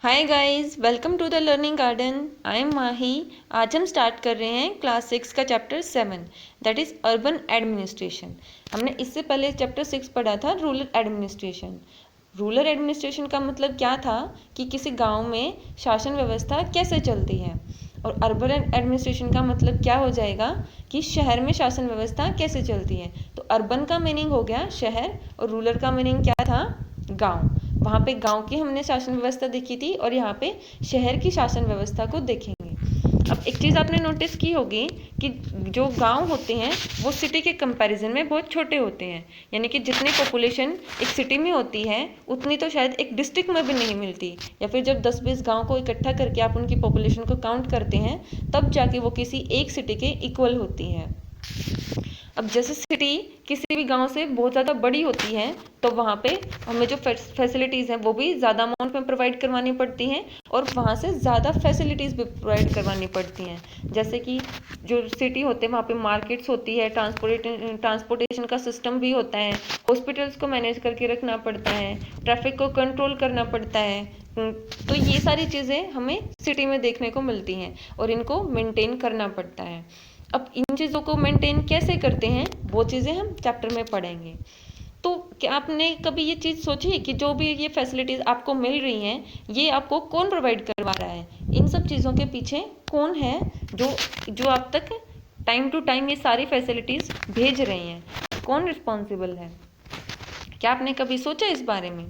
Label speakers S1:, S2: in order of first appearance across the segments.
S1: Hi guys, welcome to the learning garden. I am Mahi. आज हम start कर रहे हैं क्लास 6 का chapter 7, that is urban administration. हमने इससे पहले चैप्टर 6 पढ़ा था रूरल एडमिनिस्ट्रेशन। रूरल एडमिनिस्ट्रेशन का मतलब क्या था कि किसी गांव में शासन व्यवस्था कैसे चलती है, और अर्बन एडमिनिस्ट्रेशन का मतलब क्या हो जाएगा कि शहर में शासन व्यवस्था कैसे चलती है। तो अर्बन का मीनिंग हो गया शहर, और रूरल का मीनिंग क्या था, गांव। वहाँ पे गांव की हमने शासन व्यवस्था देखी थी, और यहाँ पे शहर की शासन व्यवस्था को देखेंगे। अब एक चीज़ आपने नोटिस की होगी कि जो गांव होते हैं वो सिटी के कंपैरिजन में बहुत छोटे होते हैं। यानी कि जितनी पॉपुलेशन एक सिटी में होती है उतनी तो शायद एक डिस्ट्रिक्ट में भी नहीं मिलती, या फिर जब 10-20 गांव को इकट्ठा करके आप उनकी पॉपुलेशन को काउंट करते हैं तब जाके वो किसी एक सिटी के इक्वल होती है। अब जैसे सिटी किसी भी गांव से बहुत ज़्यादा बड़ी होती है तो वहाँ पे हमें जो फैसिलिटीज़ हैं वो भी ज़्यादा अमाउंट में प्रोवाइड करवानी पड़ती हैं, और वहाँ से ज़्यादा फैसिलिटीज़ भी प्रोवाइड करवानी पड़ती हैं। जैसे कि जो सिटी होते हैं वहाँ पे मार्केट्स होती है, ट्रांसपोर्टेशन का सिस्टम भी होता है, हॉस्पिटल्स को मैनेज करके रखना पड़ता है, ट्रैफिक को कंट्रोल करना पड़ता है। तो ये सारी चीज़ें हमें सिटी में देखने को मिलती हैं और इनको मेंटेन करना पड़ता है। अब इन चीज़ों को मेंटेन कैसे करते हैं वो चीज़ें हम चैप्टर में पढ़ेंगे। तो क्या आपने कभी ये चीज़ सोची कि जो भी ये फैसिलिटीज़ आपको मिल रही हैं ये आपको कौन प्रोवाइड करवा रहा है? इन सब चीज़ों के पीछे कौन है जो जो आप तक टाइम टू टाइम ये सारी फैसिलिटीज़ भेज रहे हैं? कौन रिस्पॉन्सिबल है? क्या आपने कभी सोचा इस बारे में?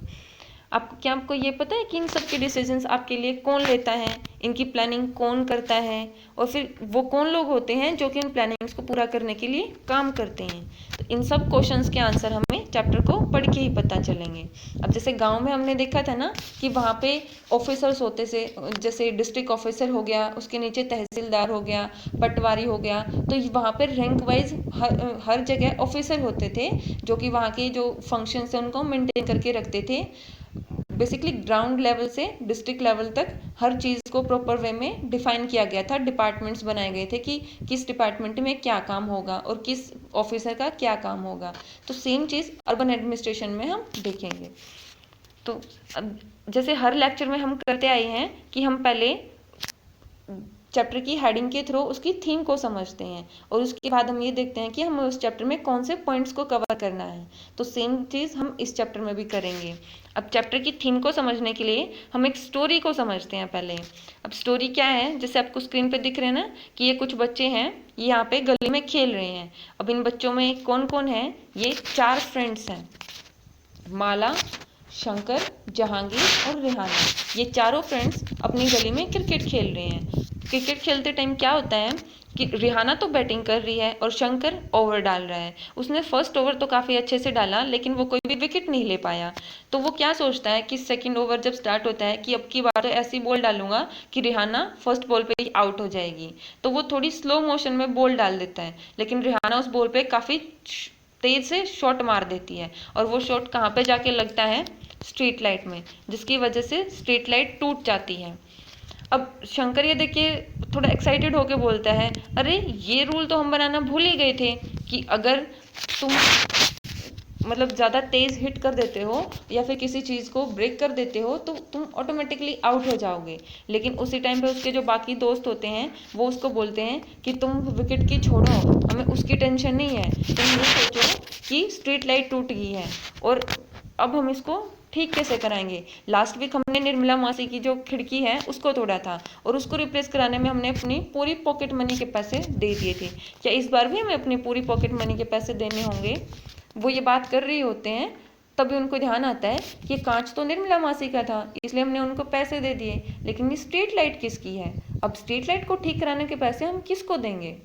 S1: आपको ये पता है कि इन सब के डिसीजंस आपके लिए कौन लेता है, इनकी प्लानिंग कौन करता है, और फिर वो कौन लोग होते हैं जो कि इन प्लानिंग्स को पूरा करने के लिए काम करते हैं? तो इन सब क्वेश्चंस के आंसर हमें चैप्टर को पढ़ के ही पता चलेंगे। अब जैसे गांव में हमने देखा था ना कि वहाँ पे ऑफिसर्स होते से, जैसे डिस्ट्रिक्ट ऑफिसर हो गया, उसके नीचे तहसीलदार हो गया, पटवारी हो गया, तो वहाँ पर रैंक वाइज हर जगह ऑफिसर होते थे जो कि वहाँ के जो फंक्शंस हैं उनको मेंटेन करके रखते थे। बेसिकली ग्राउंड लेवल से डिस्ट्रिक्ट लेवल तक हर चीज़ को प्रॉपर वे में डिफाइन किया गया था, डिपार्टमेंट्स बनाए गए थे कि किस डिपार्टमेंट में क्या काम होगा और किस ऑफिसर का क्या काम होगा। तो सेम चीज़ अर्बन एडमिनिस्ट्रेशन में हम देखेंगे। तो अब जैसे हर लेक्चर में हम करते आए हैं कि हम पहले चैप्टर की हेडिंग के थ्रू उसकी थीम को समझते हैं, और उसके बाद हम ये देखते हैं कि हमें उस चैप्टर में कौन से पॉइंट्स को कवर करना है। तो सेम चीज़ हम इस चैप्टर में भी करेंगे। अब चैप्टर की थीम को समझने के लिए हम एक स्टोरी को समझते हैं पहले। अब स्टोरी क्या है, जैसे आपको स्क्रीन पे दिख रहे हैं ना कि ये कुछ बच्चे हैं, ये यहाँ पे गली में खेल रहे हैं। अब इन बच्चों में कौन कौन है? ये 4 फ्रेंड्स हैं, माला, शंकर, जहांगीर और रिहाना। ये चारों फ्रेंड्स अपनी गली में क्रिकेट खेल रहे हैं। क्रिकेट खेलते टाइम क्या होता है कि रिहाना तो बैटिंग कर रही है और शंकर ओवर डाल रहा है। उसने फर्स्ट ओवर तो काफ़ी अच्छे से डाला लेकिन वो कोई भी विकेट नहीं ले पाया। तो वो क्या सोचता है कि सेकंड ओवर जब स्टार्ट होता है कि अब की बार तो ऐसी बॉल डालूंगा कि रिहाना फर्स्ट बॉल पे ही आउट हो जाएगी। तो वो थोड़ी स्लो मोशन में बॉल डाल देता है, लेकिन रिहाना उस बॉल पे काफ़ी तेज से शॉट मार देती है, और वो शॉट कहाँ पे जाके लगता है? स्ट्रीट लाइट में, जिसकी वजह से स्ट्रीट लाइट टूट जाती है। अब शंकर ये देखिए थोड़ा एक्साइटेड होके बोलता है, अरे ये रूल तो हम बनाना भूल ही गए थे कि अगर तुम मतलब ज़्यादा तेज़ हिट कर देते हो या फिर किसी चीज़ को ब्रेक कर देते हो तो तुम ऑटोमेटिकली आउट हो जाओगे। लेकिन उसी टाइम पे उसके जो बाकी दोस्त होते हैं वो उसको बोलते हैं कि तुम विकेट की छोड़ो, हमें उसकी टेंशन नहीं है, तुम ये सोचो कि स्ट्रीट लाइट टूट गई है और अब हम इसको ठीक कैसे कराएंगे। लास्ट वीक हमने निर्मला मासी की जो खिड़की है उसको तोड़ा था, और उसको रिप्लेस कराने में हमने अपनी पूरी पॉकेट मनी के पैसे दे दिए थे। क्या इस बार भी हमें अपनी पूरी पॉकेट मनी के पैसे देने होंगे? वो ये बात कर रही होते हैं, तभी उनको ध्यान आता है कि कांच तो निर्मला मासी का था इसलिए हमने उनको पैसे दे दिए, लेकिन ये स्ट्रीट लाइट किसकी है? अब स्ट्रीट लाइट को ठीक कराने के पैसे हम किसको देंगे?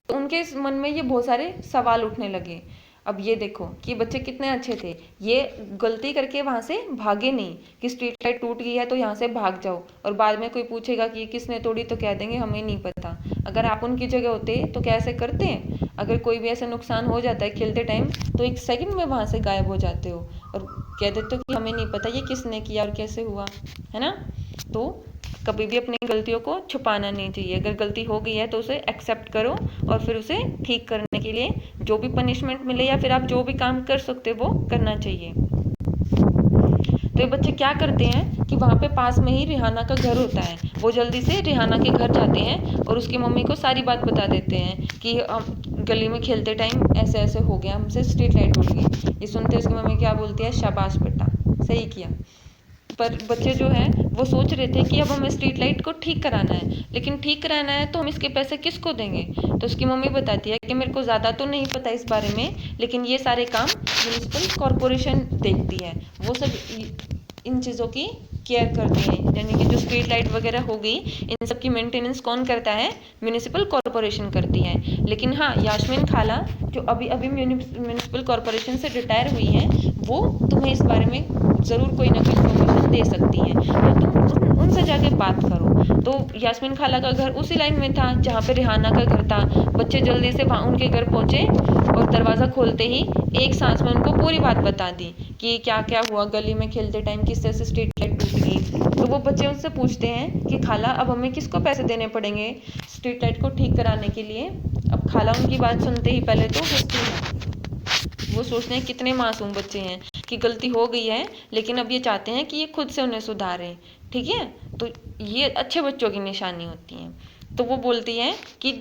S1: तो उनके मन में ये बहुत सारे सवाल उठने लगे। अब ये देखो कि बच्चे कितने अच्छे थे, ये गलती करके वहाँ से भागे नहीं कि स्ट्रीट लाइट टूट गई है तो यहाँ से भाग जाओ, और बाद में कोई पूछेगा कि किसने तोड़ी तो कह देंगे हमें नहीं पता। अगर आप उनकी जगह होते तो क्या ऐसे करते हैं? अगर कोई भी ऐसा नुकसान हो जाता है खेलते टाइम तो एक सेकंड में वहाँ से गायब हो जाते हो और कह देते हो कि हमें नहीं पता ये किसने किया और कैसे हुआ, है ना? तो कभी भी अपनी गलतियों को छुपाना नहीं चाहिए। अगर गलती हो गई है तो उसे एक्सेप्ट करो और फिर उसे ठीक करने के लिए जो भी पनिशमेंट मिले या फिर आप जो भी काम कर सकते हो वो करना चाहिए। तो ये बच्चे क्या करते हैं कि वहाँ पे पास में ही रिहाना का घर होता है, वो जल्दी से रिहाना के घर जाते हैं और उसकी मम्मी को सारी बात बता देते हैं कि गली में खेलते टाइम ऐसे ऐसे हो गया, हमसे स्ट्रीट लाइट उड़ गई। ये सुनते उसकी मम्मी क्या बोलती है, शाबाश बेटा, सही किया। पर बच्चे जो हैं वो सोच रहे थे कि अब हमें स्ट्रीट लाइट को ठीक कराना है, लेकिन ठीक कराना है तो हम इसके पैसे किसको देंगे। तो उसकी मम्मी बताती है कि मेरे को ज़्यादा तो नहीं पता इस बारे में, लेकिन ये सारे काम म्यूनिसिपल कॉरपोरेशन देखती है, वो सब इन चीज़ों की केयर करते हैं। यानी कि जो स्ट्रीट लाइट वगैरह हो गई, इन सब की मेंटेनेंस कौन करता है, म्यूनिसिपल कॉरपोरेशन करती है। लेकिन हाँ, यास्मीन खाला जो अभी अभी म्यूनिसिपल कॉरपोरेशन से रिटायर हुई हैं, वो तुम्हें इस बारे में ज़रूर कोई ना कोई इन्फॉर्मेशन दे सकती हैं, तो तुम उनसे जाके बात करो। तो यास्मीन खाला का घर उसी लाइन में था जहाँ पे रिहाना का घर था। बच्चे जल्दी से वहाँ उनके घर पहुँचे और दरवाज़ा खोलते ही एक सांस में उनको पूरी बात बता दी कि क्या क्या हुआ गली में खेलते टाइम, किस तरह से स्ट्रीट लाइट टूट गई। तो वो बच्चे उनसे पूछते हैं कि खाला अब हमें किसको पैसे देने पड़ेंगे स्ट्रीट लाइट को ठीक कराने के लिए। अब खाला उनकी बात सुनते ही पहले तो हंसती है। वो सोचते हैं कितने मासूम बच्चे हैं कि गलती हो गई है, लेकिन अब ये चाहते हैं कि ये खुद से उन्हें सुधारें। ठीक है, तो ये अच्छे बच्चों की निशानी होती है। तो वो बोलती है कि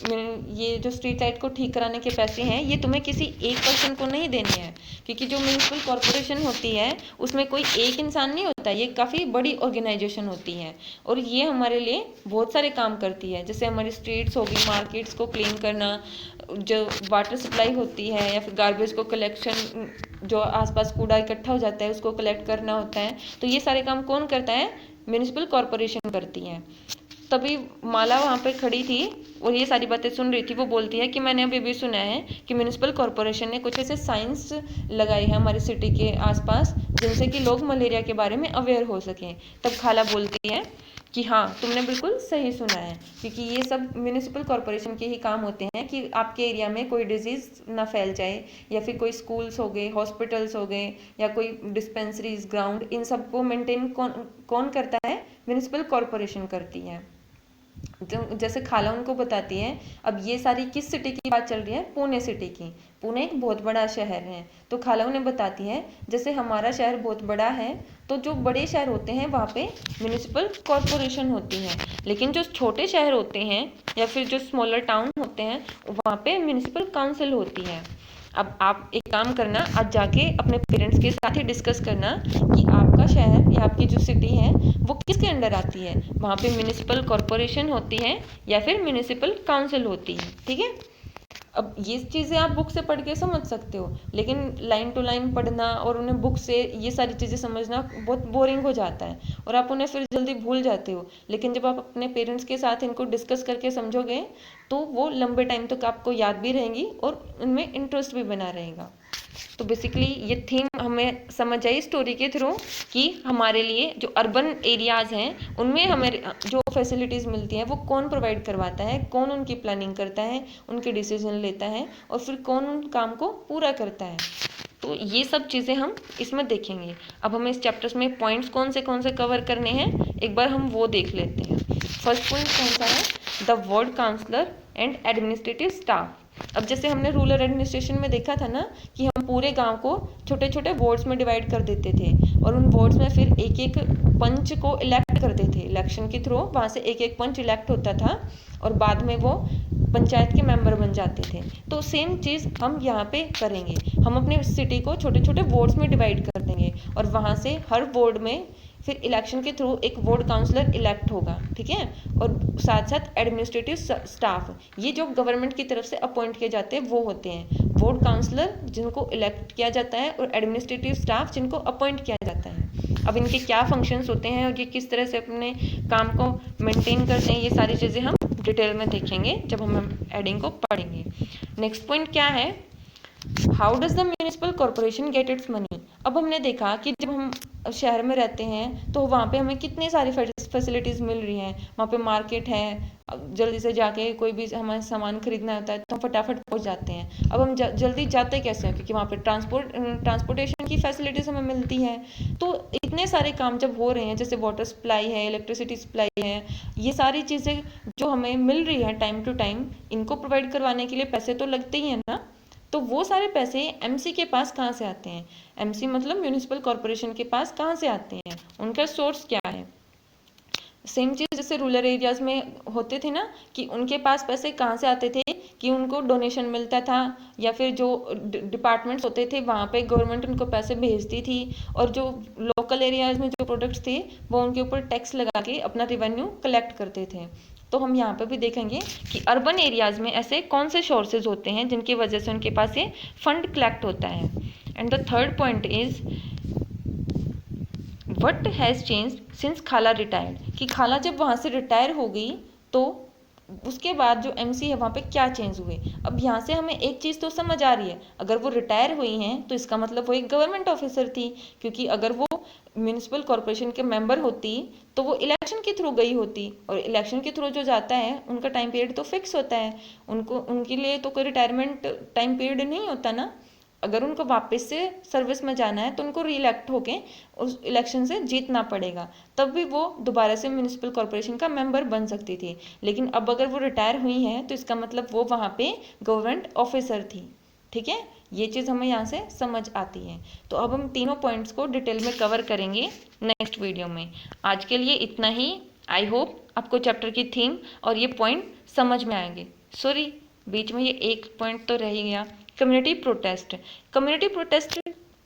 S1: ये जो स्ट्रीट लाइट को ठीक कराने के पैसे हैं, ये तुम्हें किसी एक पर्सन को नहीं देने हैं, क्योंकि जो म्यूनिसिपल कॉरपोरेशन होती है उसमें कोई एक इंसान नहीं होता, ये काफ़ी बड़ी ऑर्गेनाइजेशन होती है और ये हमारे लिए बहुत सारे काम करती है। जैसे हमारी स्ट्रीट्स होगी, मार्केट्स को क्लीन करना, जो वाटर सप्लाई होती है या फिर गार्बेज को कलेक्शन, जो आसपास कूड़ा इकट्ठा हो जाता है उसको कलेक्ट करना होता है। तो ये सारे काम कौन करता है, म्यूनिसिपल कॉरपोरेशन करती है। तभी माला वहाँ पे खड़ी थी और ये सारी बातें सुन रही थी। वो बोलती है कि मैंने अभी भी सुना है कि म्यूनिसिपल कॉरपोरेशन ने कुछ ऐसे साइंस लगाई है हमारी सिटी के आसपास जिनसे कि लोग मलेरिया के बारे में अवेयर हो सकें। तब खाला बोलती है कि हाँ, तुमने बिल्कुल सही सुना है, क्योंकि ये सब म्यूनिसिपल कॉरपोरेशन के ही काम होते हैं कि आपके एरिया में कोई डिजीज़ ना फैल जाए, या फिर कोई स्कूल्स हो गए, हॉस्पिटल्स हो गए, या कोई डिस्पेंसरीज, ग्राउंड, इन सबको मेंटेन कौन करता है, म्यूनिसिपल कॉरपोरेशन करती है। जैसे खाला उनको बताती है, अब ये सारी किस सिटी की बात चल रही है, पुणे सिटी की। पुणे एक बहुत बड़ा शहर है। तो खाला उन्हें बताती है जैसे हमारा शहर बहुत बड़ा है, तो जो बड़े शहर होते हैं वहाँ पे म्यूनिसिपल कॉरपोरेशन होती है, लेकिन जो छोटे शहर होते हैं या फिर जो स्मॉलर टाउन होते हैं वहाँ पे म्यूनिसिपल काउंसिल होती है। अब आप एक काम करना, आज जाके अपने पेरेंट्स के साथ ही डिस्कस करना कि आपका शहर या आपकी जो सिटी है वो किसके अंडर आती है, वहाँ पे म्यूनिसिपल कॉरपोरेशन होती है या फिर म्यूनिसिपल काउंसिल होती है। ठीक है, अब ये चीज़ें आप बुक से पढ़ के समझ सकते हो, लेकिन लाइन टू लाइन पढ़ना और उन्हें बुक से ये सारी चीज़ें समझना बहुत बोरिंग हो जाता है और आप उन्हें फिर जल्दी भूल जाते हो। लेकिन जब आप अपने पेरेंट्स के साथ इनको डिस्कस करके समझोगे तो वो लंबे टाइम तक आपको याद भी रहेंगी और उनमें इंटरेस्ट भी बना रहेगा। तो बेसिकली ये थीम हमें समझ आई स्टोरी के थ्रू कि हमारे लिए जो अर्बन एरियाज़ हैं उनमें हमें जो फैसिलिटीज़ मिलती हैं वो कौन प्रोवाइड करवाता है, कौन उनकी प्लानिंग करता है, उनके डिसीजन लेता है और फिर कौन उन काम को पूरा करता है। तो ये सब चीज़ें हम इसमें देखेंगे। अब हमें इस चैप्टर्स में पॉइंट्स कौन से कवर करने हैं, एक बार हम वो देख लेते हैं। फर्स्ट पॉइंट कौन सा है, the ward councillor and administrative staff. अब जैसे हमने रूरल एडमिनिस्ट्रेशन में देखा था ना कि हम पूरे गांव को छोटे छोटे वार्ड्स में डिवाइड कर देते थे और उन वार्ड्स में फिर एक एक पंच को इलेक्ट करते थे, इलेक्शन के थ्रू वहाँ से एक एक पंच इलेक्ट होता था और बाद में वो पंचायत के मेंबर बन जाते थे। तो सेम चीज़ हम यहाँ पे करेंगे, हम अपने सिटी को छोटे छोटे वार्ड्स में डिवाइड कर देंगे और वहाँ से हर वार्ड में फिर इलेक्शन के थ्रू एक वार्ड काउंसलर इलेक्ट होगा। ठीक है, और साथ साथ एडमिनिस्ट्रेटिव स्टाफ, ये जो गवर्नमेंट की तरफ से अपॉइंट किए जाते हैं वो होते हैं वार्ड काउंसलर जिनको इलेक्ट किया जाता है और एडमिनिस्ट्रेटिव स्टाफ जिनको अपॉइंट किया जाता है। अब इनके क्या फंक्शंस होते हैं और ये किस तरह से अपने काम को मेंटेन करते हैं, ये सारी चीज़ें हम डिटेल में देखेंगे जब हम एडिंग को पढ़ेंगे। नेक्स्ट पॉइंट क्या है, how does the municipal corporation get its money. अब हमने देखा कि जब हम शहर में रहते हैं तो वहाँ पे हमें कितनी सारी फैसिलिटीज़ मिल रही हैं, वहाँ पे मार्केट है, जल्दी से जाके कोई भी हमें सामान खरीदना होता है तो हम फटाफट पहुँच जाते हैं। अब हम जल्दी जाते कैसे हैं, क्योंकि वहाँ पे ट्रांसपोर्टेशन की फैसिलिटीज़ हमें मिलती है। तो इतने सारे काम जब हो रहे हैं, जैसे वाटर सप्लाई है, इलेक्ट्रिसिटी सप्लाई है, ये सारी चीज़ें जो हमें मिल रही है टाइम टू टाइम, इनको प्रोवाइड करवाने के लिए पैसे तो लगते ही हैं ना। तो वो सारे पैसे एमसी के पास कहाँ से आते हैं? एमसी मतलब म्यूनिसिपल कॉरपोरेशन के पास कहाँ से आते हैं, उनका सोर्स क्या है? सेम चीज़ जैसे रूरल एरियाज में होते थे ना कि उनके पास पैसे कहाँ से आते थे, कि उनको डोनेशन मिलता था या फिर जो डिपार्टमेंट्स होते थे वहाँ पे गवर्नमेंट उनको पैसे भेजती थी, और जो लोकल एरियाज में जो प्रोडक्ट्स थे वो उनके ऊपर टैक्स लगा के अपना रेवेन्यू कलेक्ट करते थे। तो हम यहाँ पे भी देखेंगे कि अर्बन एरियाज में ऐसे कौन से सोर्सेज होते हैं जिनकी वजह से उनके पास ये फंड कलेक्ट होता है। And the third point is what has change since खाला रिटायर्ड, कि खाला जब वहाँ से रिटायर हो गई तो उसके बाद जो एमसी है वहाँ पे क्या चेंज हुए। अब यहाँ से हमें एक चीज़ तो समझ आ रही है, अगर वो रिटायर हुई हैं तो इसका मतलब वो एक गवर्नमेंट ऑफिसर थी, क्योंकि अगर वो म्यूनिसिपल कॉरपोरेशन के मेंबर होती तो वो इलेक्शन के थ्रू गई होती, और इलेक्शन के थ्रू जो जाता है उनका टाइम पीरियड तो फिक्स होता है, उनको उनके लिए तो कोई रिटायरमेंट टाइम पीरियड नहीं होता ना। अगर उनको वापस से सर्विस में जाना है तो उनको री इलेक्ट होके उस इलेक्शन से जीतना पड़ेगा, तब भी वो दोबारा से म्यूनिसिपल कॉरपोरेशन का मेंबर बन सकती थी। लेकिन अब अगर वो रिटायर हुई हैं तो इसका मतलब वो वहाँ पे गवर्नमेंट ऑफिसर थी। ठीक है, ये चीज़ हमें यहाँ से समझ आती है। तो अब हम तीनों पॉइंट्स को डिटेल में कवर करेंगे नेक्स्ट वीडियो में। आज के लिए इतना ही। आई होप आपको चैप्टर की थीम और ये पॉइंट समझ में आएंगे। सॉरी, बीच में ये एक पॉइंट तो रह ही गया, कम्युनिटी प्रोटेस्ट। कम्युनिटी प्रोटेस्ट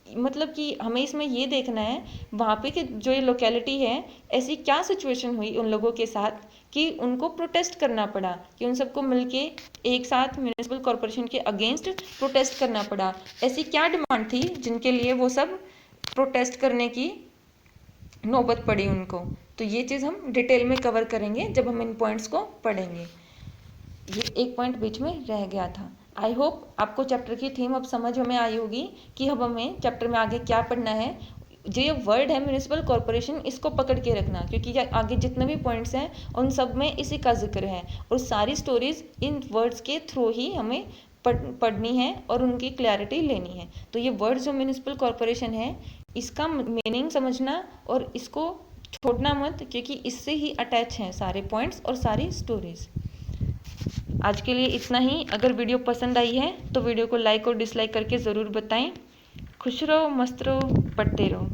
S1: मतलब कि हमें इसमें ये देखना है वहाँ पे कि जो ये लोकेलिटी है ऐसी क्या सिचुएशन हुई उन लोगों के साथ कि उनको प्रोटेस्ट करना पड़ा, कि उन सबको मिलके एक साथ म्यूनिसिपल कॉरपोरेशन के अगेंस्ट प्रोटेस्ट करना पड़ा। ऐसी क्या डिमांड थी जिनके लिए वो सब प्रोटेस्ट करने की नौबत पड़ी उनको। तो ये चीज़ हम डिटेल में कवर करेंगे जब हम इन पॉइंट्स को पढ़ेंगे। ये एक पॉइंट बीच में रह गया था। आई होप आपको चैप्टर की थीम अब समझ में आई होगी कि अब हमें चैप्टर में आगे क्या पढ़ना है। जो ये वर्ड है म्यूनिसिपल कॉरपोरेशन, इसको पकड़ के रखना, क्योंकि आगे जितने भी पॉइंट्स हैं उन सब में इसी का जिक्र है, और सारी स्टोरीज इन वर्ड्स के थ्रू ही हमें पढ़नी है और उनकी क्लैरिटी लेनी है। तो ये वर्ड जो म्यूनिसिपल कॉरपोरेशन है इसका मीनिंग समझना और इसको छोड़ना मत, क्योंकि इससे ही अटैच हैं सारे पॉइंट्स और सारी स्टोरीज। आज के लिए इतना ही। अगर वीडियो पसंद आई है तो वीडियो को लाइक और डिसलाइक करके ज़रूर बताएं। खुश रहो, मस्त रहो, पढ़ते रहो।